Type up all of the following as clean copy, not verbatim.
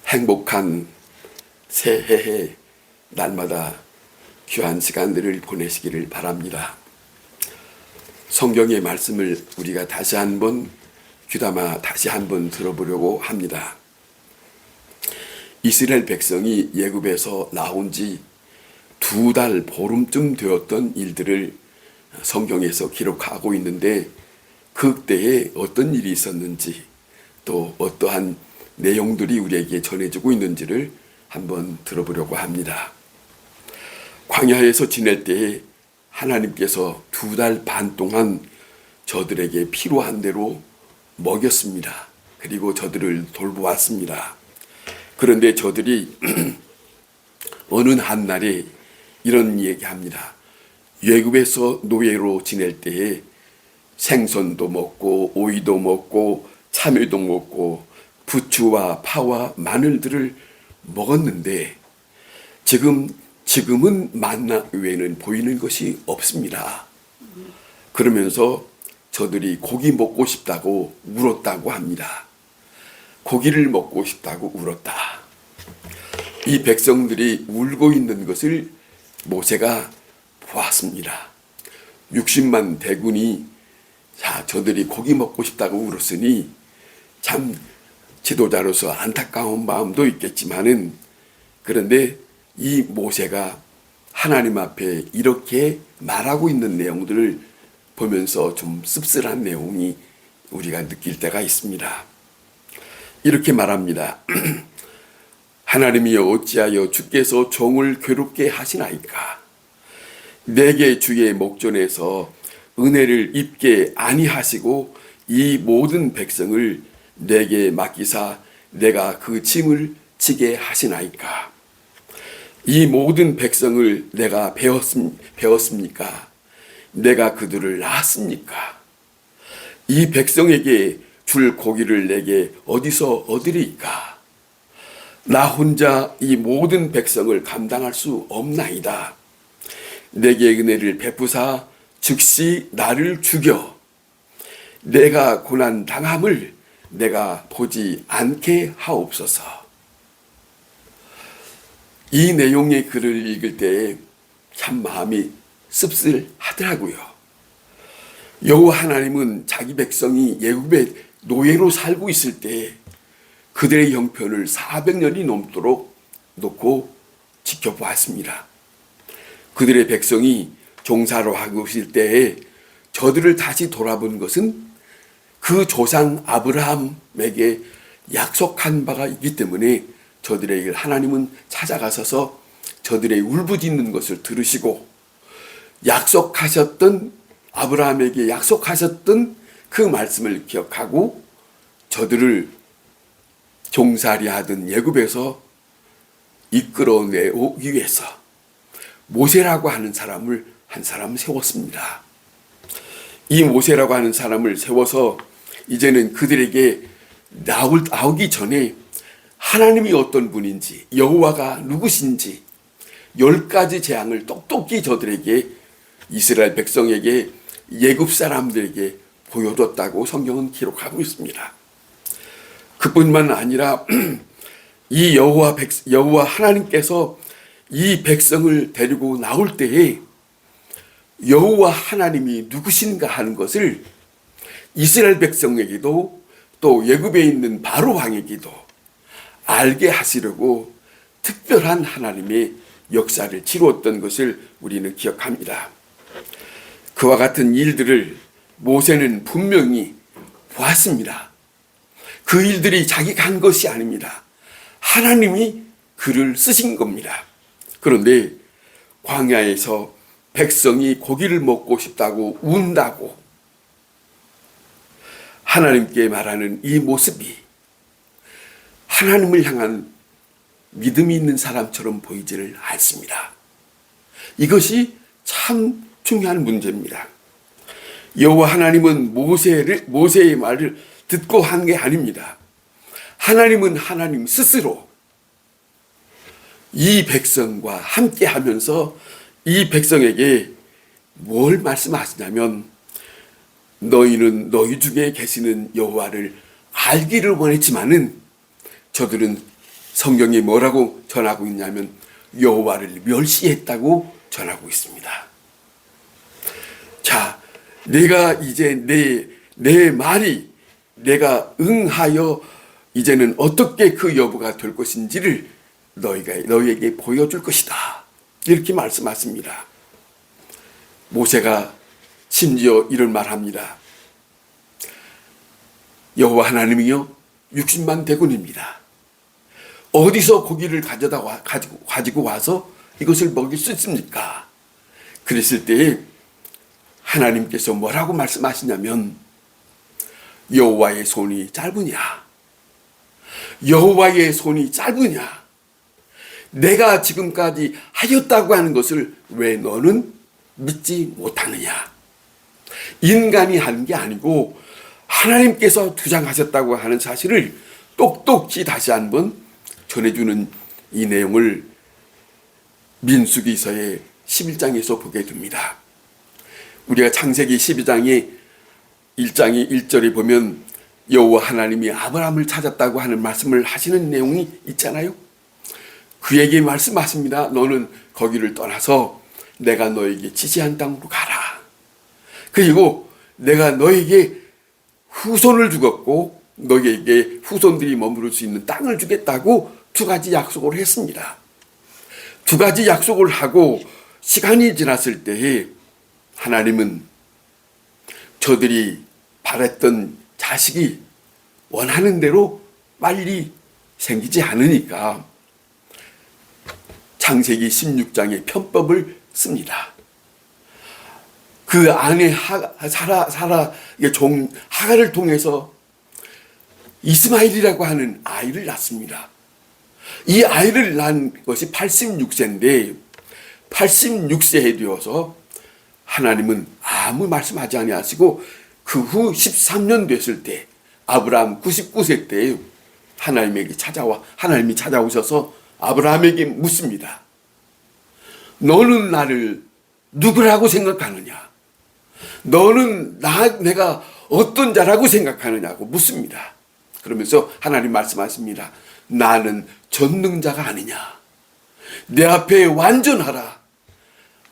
행복한 새해에 날마다 귀한 시간들을 보내시기를 바랍니다. 성경의 말씀을 우리가 다시 한번 귀담아 다시 한번 들어보려고 합니다. 이스라엘 백성이 애굽에서 나온 지 2달 보름쯤 되었던 일들을 성경에서 기록하고 있는데, 그때에 어떤 일이 있었는지 또 어떠한 내용들이 우리에게 전해지고 있는지를 한번 들어보려고 합니다. 광야에서 지낼 때에 하나님께서 2달 반 동안 저들에게 필요한 대로 먹였습니다. 그리고 저들을 돌보았습니다. 그런데 저들이 어느 한날에 이런 얘기합니다. 애굽에서 노예로 지낼 때에 생선도 먹고 오이도 먹고 참외도 먹고 부추와 파와 마늘들을 먹었는데 지금은 만나 외에는 보이는 것이 없습니다. 그러면서 저들이 고기 먹고 싶다고 울었다고 합니다. 고기를 먹고 싶다고 울었다. 이 백성들이 울고 있는 것을 모세가 보았습니다. 60만 대군이 저들이 고기 먹고 싶다고 울었으니 참 지도자로서 안타까운 마음도 있겠지만은, 그런데 이 모세가 하나님 앞에 이렇게 말하고 있는 내용들을 보면서 좀 씁쓸한 내용이 우리가 느낄 때가 있습니다. 이렇게 말합니다. 하나님이여, 어찌하여 주께서 종을 괴롭게 하시나이까? 내게 주의 목전에서 은혜를 입게 아니하시고 이 모든 백성을 내게 맡기사 내가 그 짐을 지게 하시나이까? 이 모든 백성을 내가 배웠습니까? 내가 그들을 낳았습니까? 이 백성에게 줄 고기를 내게 어디서 얻으리까? 나 혼자 이 모든 백성을 감당할 수 없나이다. 내게 은혜를 베푸사 즉시 나를 죽여 내가 고난 당함을 내가 보지 않게 하옵소서. 이 내용의 글을 읽을 때에 참 마음이 씁쓸하더라고요. 여호와 하나님은 자기 백성이 애굽의 노예로 살고 있을 때 그들의 형편을 400년이 넘도록 놓고 지켜보았습니다. 그들의 백성이 종사로 하고 있을 때에 저들을 다시 돌아본 것은 그 조상 아브라함에게 약속한 바가 있기 때문에 저들에게 하나님은 찾아가셔서 저들의 울부짖는 것을 들으시고 아브라함에게 약속하셨던 그 말씀을 기억하고 저들을 종살이 하던 애굽에서 이끌어내오기 위해서 모세라고 하는 사람을 한 사람 세웠습니다. 이 모세라고 하는 사람을 세워서 이제는 그들에게 나오기 전에 하나님이 어떤 분인지, 여호와가 누구신지 10가지 재앙을 똑똑히 저들에게, 이스라엘 백성에게, 애굽 사람들에게 보여줬다고 성경은 기록하고 있습니다. 그뿐만 아니라 이 여호와 하나님께서 이 백성을 데리고 나올 때에 여호와 하나님이 누구신가 하는 것을 이스라엘 백성에게도 또 애굽에 있는 바로 왕에게도 알게 하시려고 특별한 하나님의 역사를 치루었던 것을 우리는 기억합니다. 그와 같은 일들을 모세는 분명히 보았습니다. 그 일들이 자기가 한 것이 아닙니다. 하나님이 그를 쓰신 겁니다. 그런데 광야에서 백성이 고기를 먹고 싶다고 운다고 하나님께 말하는 이 모습이 하나님을 향한 믿음이 있는 사람처럼 보이지를 않습니다. 이것이 참 중요한 문제입니다. 여호와 하나님은 모세의 말을 듣고 한 게 아닙니다. 하나님은 하나님 스스로 이 백성과 함께 하면서 이 백성에게 뭘 말씀하시냐면, 너희는 너희 중에 계시는 여호와를 알기를 원했지만은 저들은 성경이 뭐라고 전하고 있냐면 여호와를 멸시했다고 전하고 있습니다. 자, 내가 이제 내 말이 내가 응하여 이제는 어떻게 그 여부가 될 것인지를 너희에게 보여줄 것이다. 이렇게 말씀하십니다. 모세가 심지어 이런 말합니다. 여호와 하나님이요 60만 대군입니다. 어디서 고기를 가지고 와서 이것을 먹일 수 있습니까? 그랬을 때 하나님께서 뭐라고 말씀하시냐면 여호와의 손이 짧으냐? 여호와의 손이 짧으냐? 내가 지금까지 하였다고 하는 것을 왜 너는 믿지 못하느냐? 인간이 하는 게 아니고 하나님께서 주장하셨다고 하는 사실을 똑똑히 다시 한번 전해주는 이 내용을 민수기서의 11장에서 보게 됩니다. 우리가 창세기 12장의 1장의 1절에 보면 여호와 하나님이 아브라함을 찾았다고 하는 말씀을 하시는 내용이 있잖아요. 그에게 말씀하십니다. 너는 거기를 떠나서 내가 너에게 지시한 땅으로 가라. 그리고 내가 너에게 후손을 주겠고 너에게 후손들이 머무를 수 있는 땅을 주겠다고 두 가지 약속을 했습니다. 두 가지 약속을 하고 시간이 지났을 때에 하나님은 저들이 바랬던 자식이 원하는 대로 빨리 생기지 않으니까 창세기 16장의 편법을 씁니다. 그 아내 사라의 종 하갈을 통해서 이스마엘이라고 하는 아이를 낳습니다. 이 아이를 낳은 것이 86세인데 86세에 되어서 하나님은 아무 말씀하지 아니하시고 그 후 13년 됐을 때 아브라함 99세 때 하나님이 찾아오셔서 아브라함에게 묻습니다. 너는 나를 누구라고 생각하느냐? 너는 내가 어떤 자라고 생각하느냐고 묻습니다. 그러면서 하나님 말씀하십니다. 나는 전능자가 아니냐? 내 앞에 완전하라.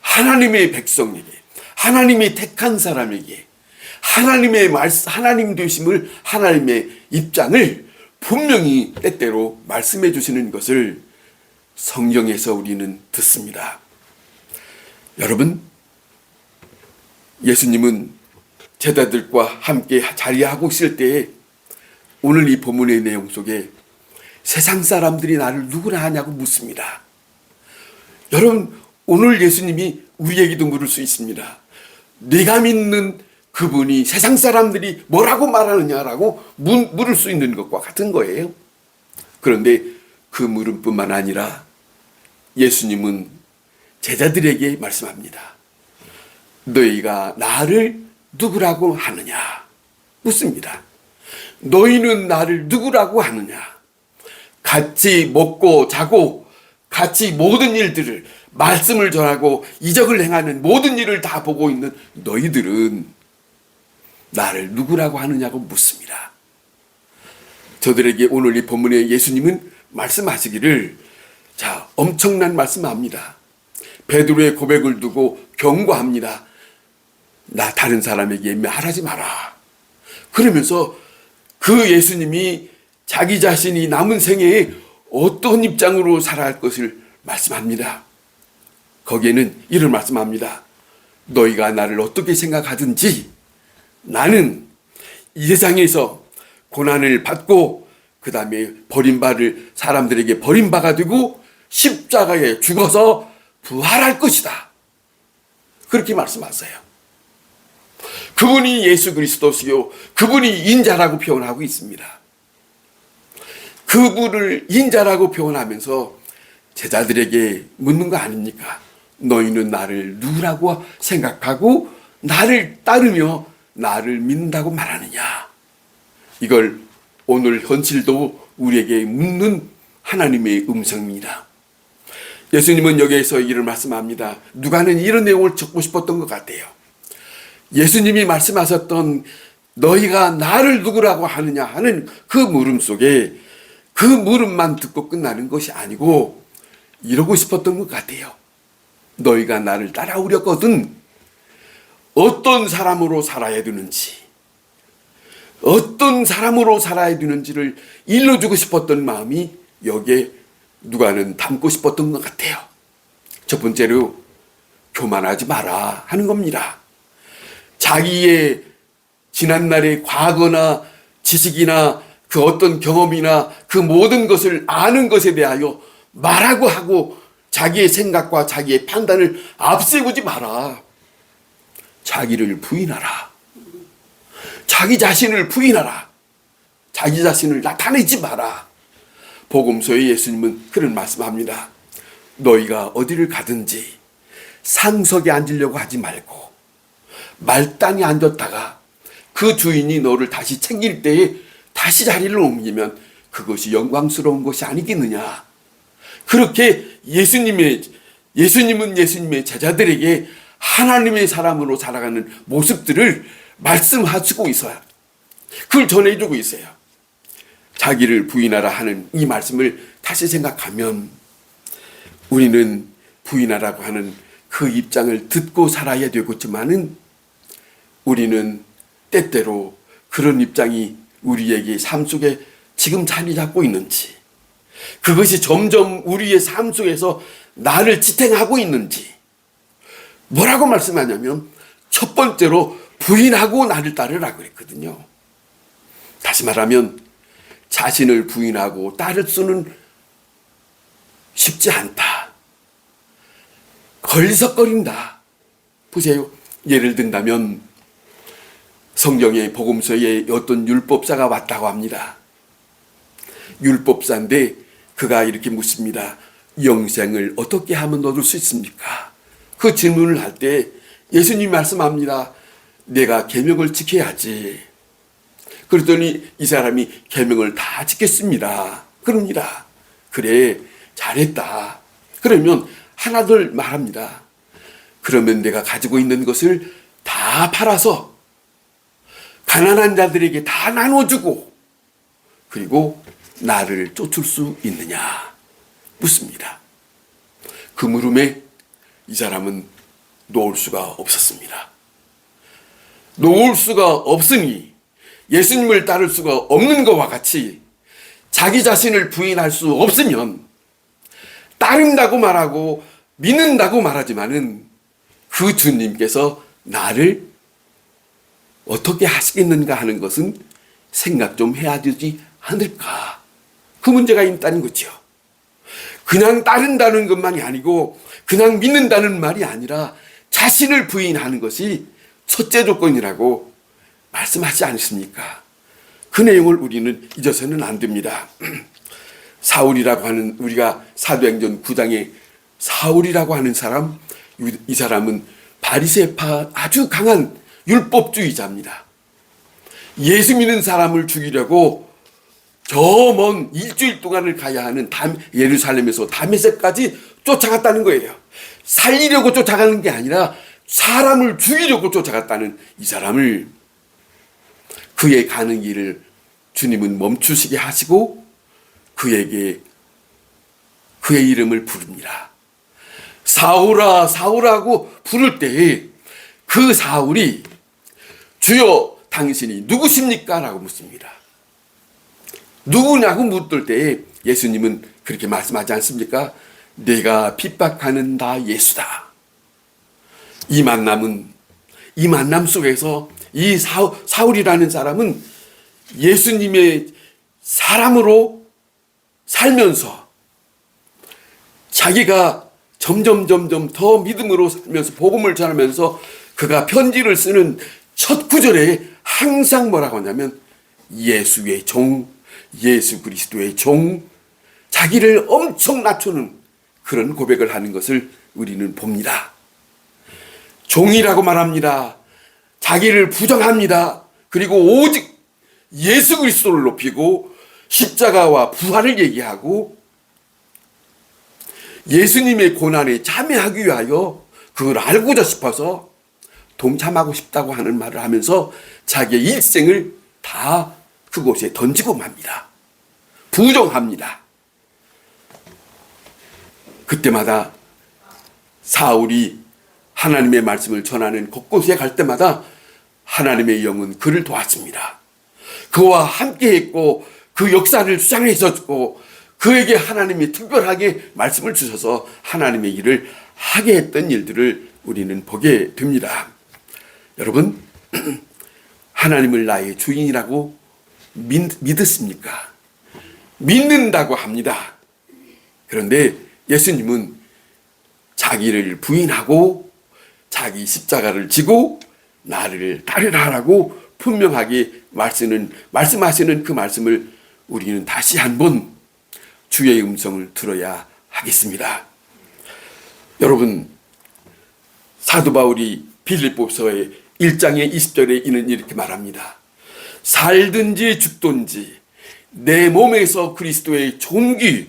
하나님의 백성에게, 하나님이 택한 사람에게 하나님 되심을, 하나님의 입장을 분명히 때때로 말씀해 주시는 것을 성경에서 우리는 듣습니다. 여러분, 예수님은 제자들과 함께 자리하고 있을 때에 오늘 이 본문의 내용 속에 세상 사람들이 나를 누구라 하냐고 묻습니다. 여러분, 오늘 예수님이 우리에게도 물을 수 있습니다. 네가 믿는 그분이 세상 사람들이 뭐라고 말하느냐라고 물을 수 있는 것과 같은 거예요. 그런데 그 물음뿐만 아니라 예수님은 제자들에게 말씀합니다. 너희가 나를 누구라고 하느냐? 묻습니다. 너희는 나를 누구라고 하느냐? 같이 먹고 자고 같이 모든 일들을 말씀을 전하고 이적을 행하는 모든 일을 다 보고 있는 너희들은 나를 누구라고 하느냐고 묻습니다. 저들에게 오늘 이 본문에 예수님은 말씀하시기를 엄청난 말씀합니다. 베드로의 고백을 두고 경고합니다. 나 다른 사람에게 말하지 마라. 그러면서 그 예수님이 자기 자신이 남은 생애에 어떤 입장으로 살아야 할 것을 말씀합니다. 거기에는 이를 말씀합니다. 너희가 나를 어떻게 생각하든지 나는 이 세상에서 고난을 받고 그 다음에 사람들에게 버림바가 되고 십자가에 죽어서 부활할 것이다. 그렇게 말씀하세요. 그분이 예수 그리스도시요 그분이 인자라고 표현하고 있습니다. 그분을 인자라고 표현하면서 제자들에게 묻는 거 아닙니까? 너희는 나를 누구라고 생각하고 나를 따르며 나를 믿는다고 말하느냐? 이걸 오늘 현실도 우리에게 묻는 하나님의 음성입니다. 예수님은 여기에서 이를 말씀합니다. 누가는 이런 내용을 적고 싶었던 것 같아요. 예수님이 말씀하셨던 너희가 나를 누구라고 하느냐 하는 그 물음 속에 그 물음만 듣고 끝나는 것이 아니고 이러고 싶었던 것 같아요. 너희가 나를 따라오려거든 어떤 사람으로 살아야 되는지, 어떤 사람으로 살아야 되는지를 일러주고 싶었던 마음이 여기에 누가는 담고 싶었던 것 같아요. 첫 번째로 교만하지 마라 하는 겁니다. 자기의 지난날의 과거나 지식이나 그 어떤 경험이나 그 모든 것을 아는 것에 대하여 말하고 하고 자기의 생각과 자기의 판단을 앞세우지 마라. 자기를 부인하라. 자기 자신을 부인하라. 자기 자신을 나타내지 마라. 복음서에 예수님은 그런 말씀합니다. 너희가 어디를 가든지 상석에 앉으려고 하지 말고 말단에 앉았다가 그 주인이 너를 다시 챙길 때에 다시 자리를 옮기면 그것이 영광스러운 것이 아니겠느냐. 그렇게 예수님은 예수님의 제자들에게 하나님의 사람으로 살아가는 모습들을 말씀하시고 있어요. 그걸 전해주고 있어요. 자기를 부인하라 하는 이 말씀을 다시 생각하면 우리는 부인하라고 하는 그 입장을 듣고 살아야 되겠지만은 우리는 때때로 그런 입장이 우리에게 삶 속에 지금 자리 잡고 있는지, 그것이 점점 우리의 삶 속에서 나를 지탱하고 있는지, 뭐라고 말씀하냐면 첫 번째로 부인하고 나를 따르라 그랬거든요. 다시 말하면 자신을 부인하고 따를 수는 쉽지 않다. 걸리석거린다. 보세요. 예를 든다면 성경의 복음서에 어떤 율법사가 왔다고 합니다. 율법사인데 그가 이렇게 묻습니다. 영생을 어떻게 하면 얻을 수 있습니까? 그 질문을 할 때 예수님이 말씀합니다. 내가 계명을 지켜야지. 그랬더니 이 사람이 계명을 다 지켰습니다. 그럽니다. 그래, 잘했다. 그러면 하나둘 말합니다. 그러면 내가 가지고 있는 것을 다 팔아서 가난한 자들에게 다 나눠주고 그리고 나를 쫓을 수 있느냐 묻습니다. 그 물음에 이 사람은 놓을 수가 없었습니다. 놓을 수가 없으니 예수님을 따를 수가 없는 것과 같이 자기 자신을 부인할 수 없으면 따른다고 말하고 믿는다고 말하지만은 그 주님께서 나를 어떻게 하시겠는가 하는 것은 생각 좀 해야 되지 않을까. 그 문제가 있다는 거죠. 그냥 따른다는 것만이 아니고 그냥 믿는다는 말이 아니라 자신을 부인하는 것이 첫째 조건이라고 말씀하지 않습니까? 그 내용을 우리는 잊어서는 안 됩니다. 사울이라고 하는, 우리가 사도행전 9장에 사울이라고 하는 사람, 이 사람은 바리새파 아주 강한 율법주의자입니다. 예수 믿는 사람을 죽이려고 저 먼 일주일 동안을 가야 하는 예루살렘에서 다메섹까지 쫓아갔다는 거예요. 살리려고 쫓아가는 게 아니라 사람을 죽이려고 쫓아갔다는 이 사람을, 그의 가는 길을 주님은 멈추시게 하시고 그에게 그의 이름을 부릅니다. 사울아 사울아고 부를 때에 그 사울이 주여 당신이 누구십니까? 라고 묻습니다. 누구냐고 묻을 때에 예수님은 그렇게 말씀하지 않습니까? 내가 핍박하는 나 예수다. 이 만남 속에서 이 사울이라는 사람은 예수님의 사람으로 살면서 자기가 점점 더 믿음으로 살면서 복음을 전하면서 그가 편지를 쓰는 첫 구절에 항상 뭐라고 하냐면 예수의 종, 예수 그리스도의 종, 자기를 엄청 낮추는 그런 고백을 하는 것을 우리는 봅니다. 종이라고 말합니다. 자기를 부정합니다. 그리고 오직 예수 그리스도를 높이고 십자가와 부활을 얘기하고 예수님의 고난에 참여하기 위하여 그걸 알고자 싶어서 동참하고 싶다고 하는 말을 하면서 자기의 일생을 다 그곳에 던지고 맙니다. 부정합니다. 그때마다 사울이 하나님의 말씀을 전하는 곳곳에 갈 때마다 하나님의 영은 그를 도왔습니다. 그와 함께 했고 그 역사를 주장했었고 그에게 하나님이 특별하게 말씀을 주셔서 하나님의 일을 하게 했던 일들을 우리는 보게 됩니다. 여러분, 하나님을 나의 주인이라고 믿었습니까? 믿는다고 합니다. 그런데 예수님은 자기를 부인하고 자기 십자가를 지고 나를 따르라라고 분명하게 말씀하시는 그 말씀을 우리는 다시 한번 주의 음성을 들어야 하겠습니다. 여러분, 사도 바울이 빌립보서의 1장의 20절에 이는 이렇게 말합니다. 살든지 죽든지 내 몸에서 그리스도의 존귀하게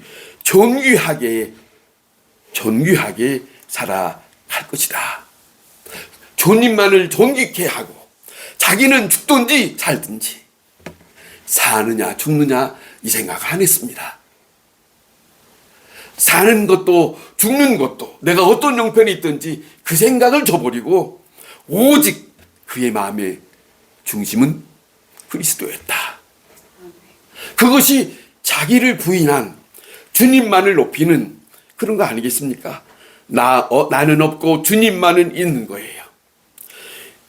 살아갈 것이다. 주님만을 존귀케 하고 자기는 죽든지 살든지 사느냐 죽느냐 이 생각 안 했습니다. 사는 것도 죽는 것도 내가 어떤 형편이 있든지 그 생각을 저버리고 오직 그의 마음의 중심은 그리스도였다. 그것이 자기를 부인한 주님만을 높이는 그런 거 아니겠습니까? 나는 없고 주님만은 있는 거예요.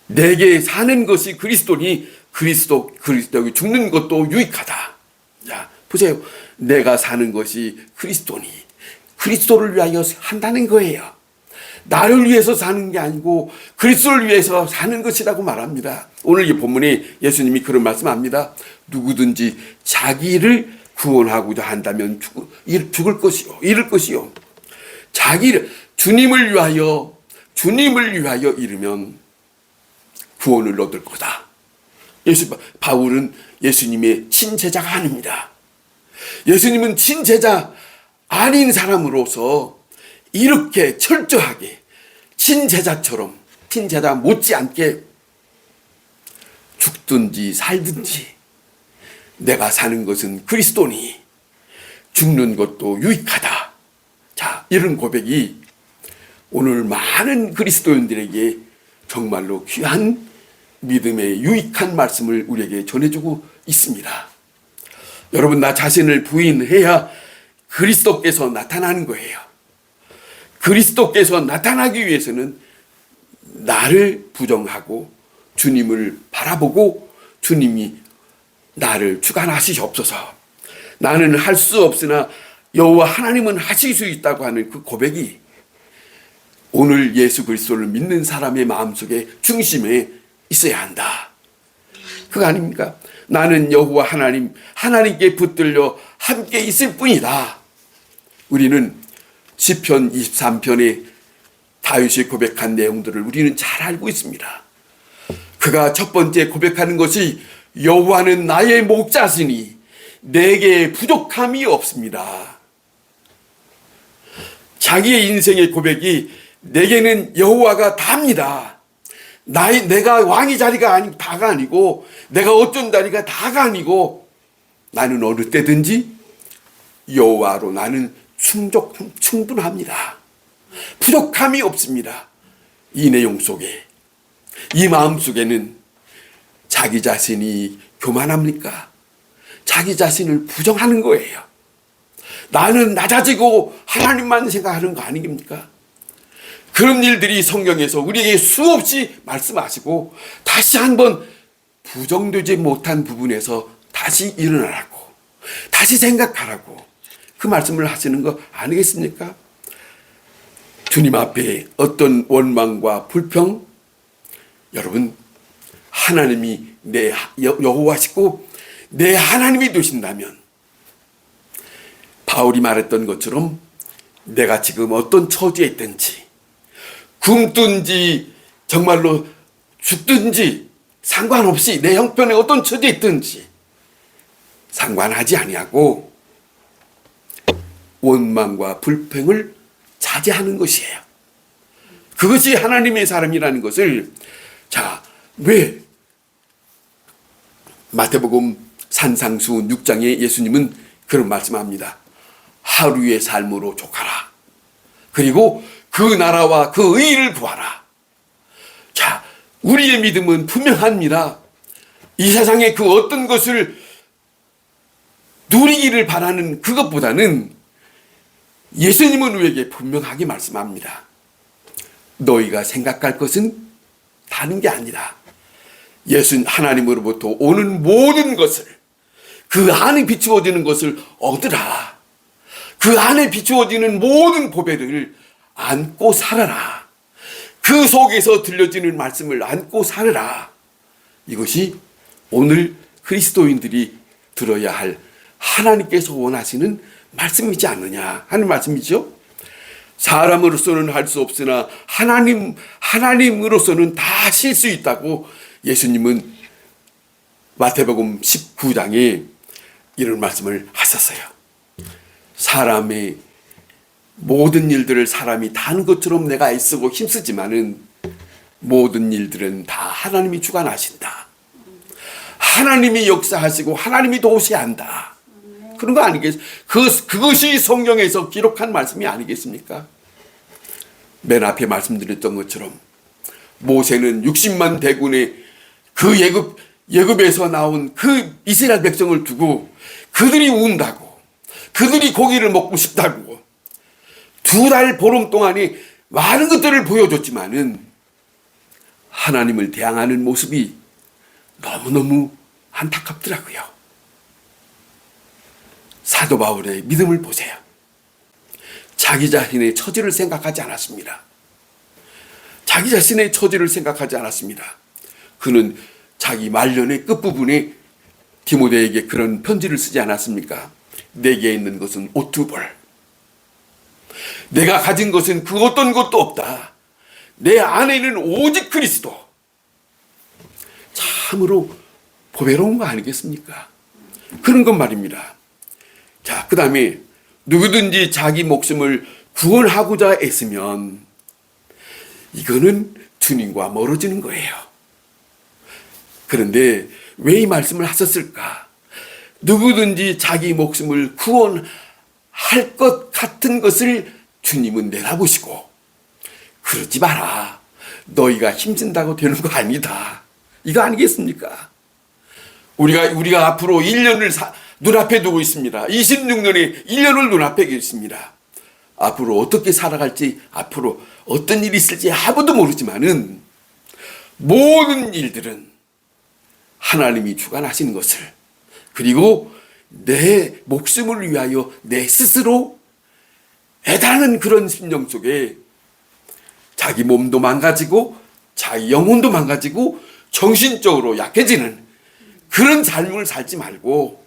내게 사는 것이 그리스도니 그리스도에게 죽는 것도 유익하다. 자, 보세요. 내가 사는 것이 그리스도니 그리스도를 위하여 한다는 거예요. 나를 위해서 사는 게 아니고 그리스도를 위해서 사는 것이라고 말합니다. 오늘 이 본문에 예수님이 그런 말씀합니다. 누구든지 자기를 구원하고자 한다면 죽을 것이요, 잃을 것이요. 자기를 주님을 위하여 이르면 구원을 얻을 거다. 바울은 예수님의 친제자가 아닙니다. 예수님은 친제자 아닌 사람으로서 이렇게 철저하게 친제자처럼 친제자 못지않게 죽든지 살든지 내가 사는 것은 그리스도니 죽는 것도 유익하다. 자, 이런 고백이 오늘 많은 그리스도인들에게 정말로 귀한 믿음의 유익한 말씀을 우리에게 전해주고 있습니다. 여러분, 나 자신을 부인해야 그리스도께서 나타나는 거예요. 그리스도께서 나타나기 위해서는 나를 부정하고 주님을 바라보고 주님이 나를 주관하시옵소서. 나는 할 수 없으나 여호와 하나님은 하실 수 있다고 하는 그 고백이 오늘 예수 그리스도를 믿는 사람의 마음속에 중심에 있어야 한다. 그거 아닙니까? 나는 여호와 하나님께 붙들려 함께 있을 뿐이다. 우리는 시편 23편에 다윗이 고백한 내용들을 우리는 잘 알고 있습니다. 그가 첫 번째 고백하는 것이 여호와는 나의 목자시니 내게 부족함이 없습니다. 자기의 인생의 고백이 내게는 여호와가 다입니다. 내가 왕의 자리가 다가 아니고 내가 어쩐 자리가 다가 아니고 나는 어느 때든지 여호와로 나는 충분합니다. 부족함이 없습니다. 이 내용 속에, 이 마음 속에는 자기 자신이 교만합니까? 자기 자신을 부정하는 거예요. 나는 낮아지고 하나님만 생각하는 거 아닙니까? 그런 일들이 성경에서 우리에게 수없이 말씀하시고 다시 한번 부정되지 못한 부분에서 다시 일어나라고, 다시 생각하라고 그 말씀을 하시는 거 아니겠습니까? 주님 앞에 어떤 원망과 불평, 여러분, 하나님이 내 여호와시고 내 하나님이 되신다면 바울이 말했던 것처럼 내가 지금 어떤 처지에 있든지 굶든지 정말로 죽든지 상관없이 내 형편에 어떤 처지에 있든지 상관하지 아니하고 원망과 불평을 자제하는 것이에요. 그것이 하나님의 사람이라는 것을, 자, 왜 마태복음 산상수 6장에 예수님은 그런 말씀합니다. 하루의 삶으로 족하라. 그리고 그 나라와 그 의를 구하라. 자, 우리의 믿음은 분명합니다. 이 세상의 그 어떤 것을 누리기를 바라는 그것보다는 예수님은 우리에게 분명하게 말씀합니다. 너희가 생각할 것은 다른 게 아니라 예수 하나님으로부터 오는 모든 것을, 그 안에 비추어지는 것을 얻으라. 그 안에 비추어지는 모든 보배를 안고 살아라. 그 속에서 들려지는 말씀을 안고 살아라. 이것이 오늘 그리스도인들이 들어야 할 하나님께서 원하시는 말씀이지 않느냐 하는 말씀이죠. 사람으로서는 할 수 없으나 하나님으로서는 다 하실 수 있다고 예수님은 마태복음 19장에 이런 말씀을 하셨어요. 사람의 모든 일들을 사람이 다 하는 것처럼 내가 애쓰고 힘쓰지만은 모든 일들은 다 하나님이 주관하신다. 하나님이 역사하시고 하나님이 도우셔야 한다. 그런 거 아니겠습니까? 그것이 성경에서 기록한 말씀이 아니겠습니까? 맨 앞에 말씀드렸던 것처럼 모세는 60만 대군의 그 예굽에서 나온 그 이스라엘 백성을 두고 그들이 운다고, 그들이 고기를 먹고 싶다고 2달 보름 동안에 많은 것들을 보여줬지만은 하나님을 대항하는 모습이 너무너무 안타깝더라고요. 사도 바울의 믿음을 보세요. 자기 자신의 처지를 생각하지 않았습니다. 자기 자신의 처지를 생각하지 않았습니다. 그는 자기 말년의 끝부분에 디모데에게 그런 편지를 쓰지 않았습니까? 내게 있는 것은 옷 2벌. 내가 가진 것은 그 어떤 것도 없다. 내 안에는 오직 그리스도. 참으로 보배로운 거 아니겠습니까? 그런 것 말입니다. 자, 그 다음에 누구든지 자기 목숨을 구원하고자 애쓰면 이거는 주님과 멀어지는 거예요. 그런데 왜 이 말씀을 하셨을까? 누구든지 자기 목숨을 구원할 것 같은 것을 주님은 내다보시고 그러지 마라. 너희가 힘든다고 되는 거 아니다. 이거 아니겠습니까? 우리가 앞으로 1년을 눈앞에 두고 있습니다. 26년에 1년을 눈앞에 있습니다. 앞으로 어떻게 살아갈지, 앞으로 어떤 일이 있을지 아무도 모르지만은 모든 일들은 하나님이 주관하시는 것을, 그리고 내 목숨을 위하여 내 스스로 애다는 그런 심령 속에 자기 몸도 망가지고 자기 영혼도 망가지고 정신적으로 약해지는 그런 삶을 살지 말고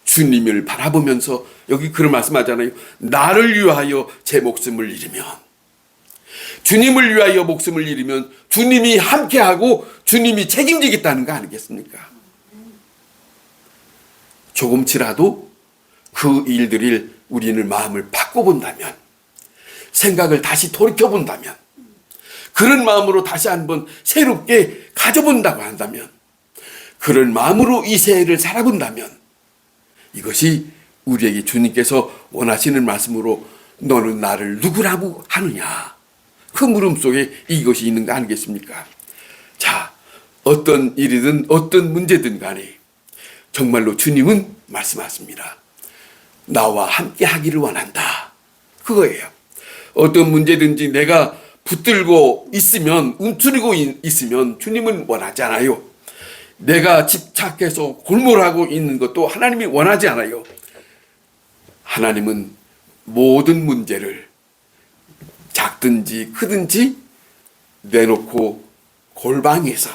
주님을 바라보면서, 여기 그런 말씀하잖아요. 나를 위하여 제 목숨을 잃으면, 주님을 위하여 목숨을 잃으면 주님이 함께하고 주님이 책임지겠다는 거 아니겠습니까? 조금치라도 그 일들을 우리는 마음을 바꿔본다면, 생각을 다시 돌이켜본다면, 그런 마음으로 다시 한번 새롭게 가져본다고 한다면, 그런 마음으로 이 새해를 살아본다면 이것이 우리에게 주님께서 원하시는 말씀으로 너는 나를 누구라고 하느냐, 그 물음 속에 이것이 있는 거 아니겠습니까? 자, 어떤 일이든 어떤 문제든 간에 정말로 주님은 말씀하십니다. 나와 함께 하기를 원한다. 그거예요. 어떤 문제든지 내가 붙들고 있으면, 움츠리고 있으면 주님은 원하지 않아요. 내가 집착해서 골몰하고 있는 것도 하나님이 원하지 않아요. 하나님은 모든 문제를 작든지 크든지 내놓고 골방에서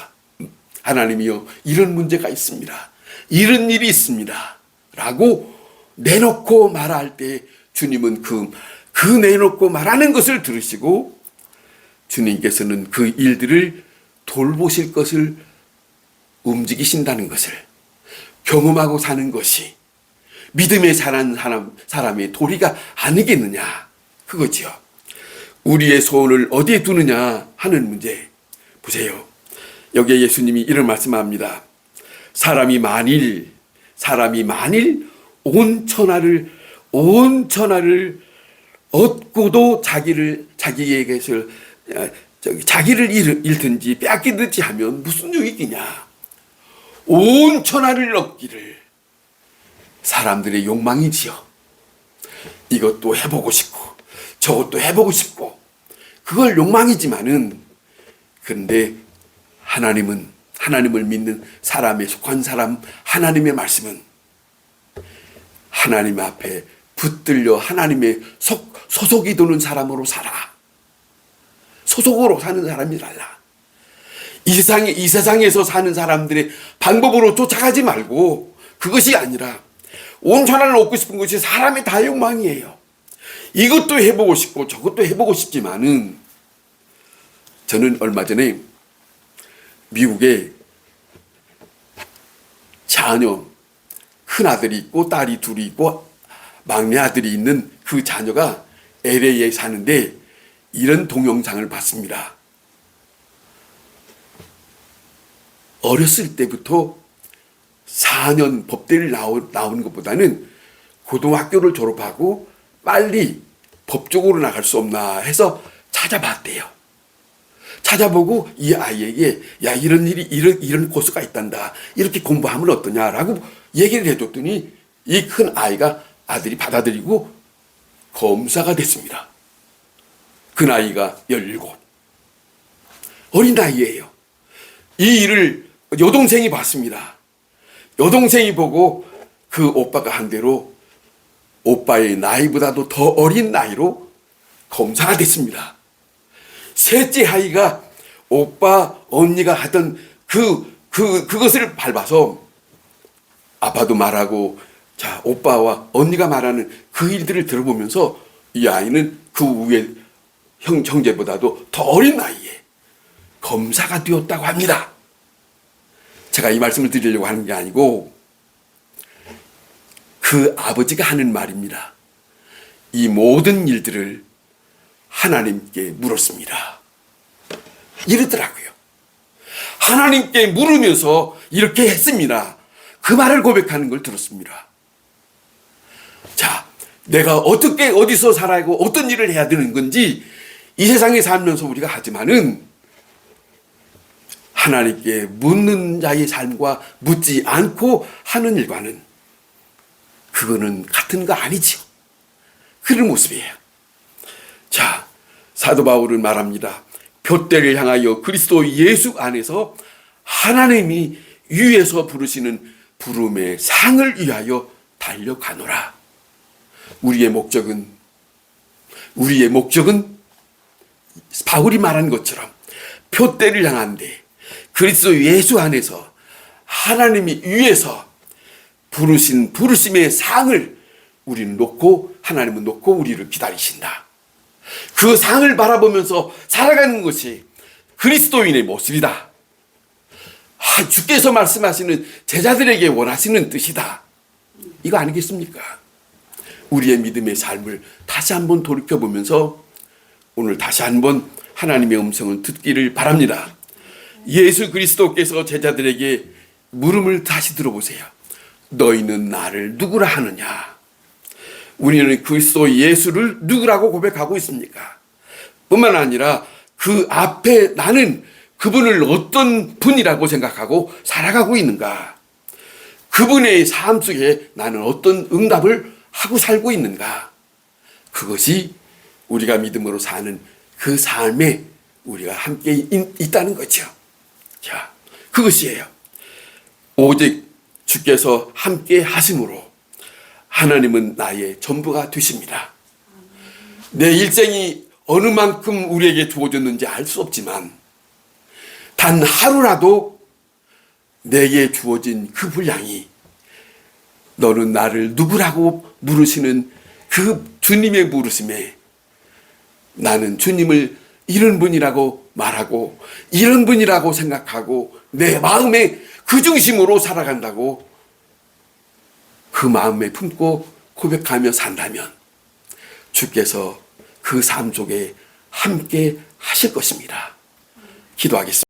하나님이요, 이런 문제가 있습니다, 이런 일이 있습니다 라고 내놓고 말할 때 주님은 그 내놓고 말하는 것을 들으시고 주님께서는 그 일들을 돌보실 것을 움직이신다는 것을 경험하고 사는 것이 믿음에 사는 사람의 도리가 아니겠느냐, 그거지요. 우리의 소원을 어디에 두느냐 하는 문제 보세요. 여기에 예수님이 이런 말씀합니다. 사람이 만일 온 천하를 얻고도 자기에게서 자기를 잃든지 빼앗기든지 하면 무슨 유익이냐. 온 천하를 얻기를 사람들의 욕망이지요. 이것도 해보고 싶고 저것도 해보고 싶고 그걸 욕망이지만은, 그런데 하나님을 믿는 사람에 속한 사람, 하나님의 말씀은 하나님 앞에 붙들려 하나님의 소속이 도는 사람으로 살아. 소속으로 사는 사람이 달라. 이 세상에서 사는 사람들의 방법으로 쫓아가지 말고, 그것이 아니라 온 천하를 얻고 싶은 것이 사람의 다 욕망이에요. 이것도 해보고 싶고 저것도 해보고 싶지만은, 저는 얼마 전에 미국에 자녀, 큰아들이 있고 딸이 둘이 있고 막내 아들이 있는 그 자녀가 LA에 사는데 이런 동영상을 봤습니다. 어렸을 때부터 4년 법대를 나오는 것보다는 고등학교를 졸업하고 빨리 법 쪽으로 나갈 수 없나 해서 찾아봤대요. 찾아보고 이 아이에게 야, 이런 일이 이런 코스가 있단다, 이렇게 공부하면 어떠냐라고 얘기를 해줬더니 이 큰 아들이 받아들이고 검사가 됐습니다. 그 나이가 17. 어린 나이예요. 이 일을 여동생이 봤습니다. 여동생이 보고 그 오빠가 한 대로 오빠의 나이보다도 더 어린 나이로 검사가 됐습니다. 셋째 아이가 오빠, 언니가 하던 그것을 밟아서 아빠도 말하고, 자, 오빠와 언니가 말하는 그 일들을 들어보면서 이 아이는 그 위에 형제보다도 더 어린 나이에 검사가 되었다고 합니다. 제가 이 말씀을 드리려고 하는 게 아니고, 그 아버지가 하는 말입니다. 이 모든 일들을 하나님께 물었습니다. 이러더라고요. 하나님께 물으면서 이렇게 했습니다. 그 말을 고백하는 걸 들었습니다. 자, 내가 어떻게 어디서 살아가고 어떤 일을 해야 되는 건지 이 세상에 살면서 우리가 하지만은, 하나님께 묻는 자의 삶과 묻지 않고 하는 일과는 그거는 같은 거 아니죠. 그런 모습이에요. 자, 사도 바울은 말합니다. 표대를 향하여 그리스도 예수 안에서 하나님이 위에서 부르시는 부름의 상을 위하여 달려가노라. 우리의 목적은 바울이 말한 것처럼 표대를 향한데, 그리스도 예수 안에서 하나님이 위에서 부르신 부르심의 상을 우리는 놓고, 하나님은 놓고 우리를 기다리신다. 그 상을 바라보면서 살아가는 것이 그리스도인의 모습이다. 주께서 말씀하시는 제자들에게 원하시는 뜻이다. 이거 아니겠습니까? 우리의 믿음의 삶을 다시 한번 돌이켜보면서 오늘 다시 한번 하나님의 음성을 듣기를 바랍니다. 예수 그리스도께서 제자들에게 물음을 다시 들어보세요. 너희는 나를 누구라 하느냐? 우리는 그리스도 예수를 누구라고 고백하고 있습니까? 뿐만 아니라 그 앞에 나는 그분을 어떤 분이라고 생각하고 살아가고 있는가? 그분의 삶 속에 나는 어떤 응답을 하고 살고 있는가? 그것이 우리가 믿음으로 사는 그 삶에 우리가 함께 있다는 거죠. 자, 그것이에요. 오직 주께서 함께 하심으로 하나님은 나의 전부가 되십니다. 내 일생이 어느 만큼 우리에게 주어졌는지 알 수 없지만 단 하루라도 내게 주어진 그 분량이, 너는 나를 누구라고 물으시는 그 주님의 물으심에 나는 주님을 이런 분이라고 말하고 이런 분이라고 생각하고 내 마음에 그 중심으로 살아간다고 그 마음에 품고 고백하며 산다면 주께서 그 삶 속에 함께 하실 것입니다. 기도하겠습니다.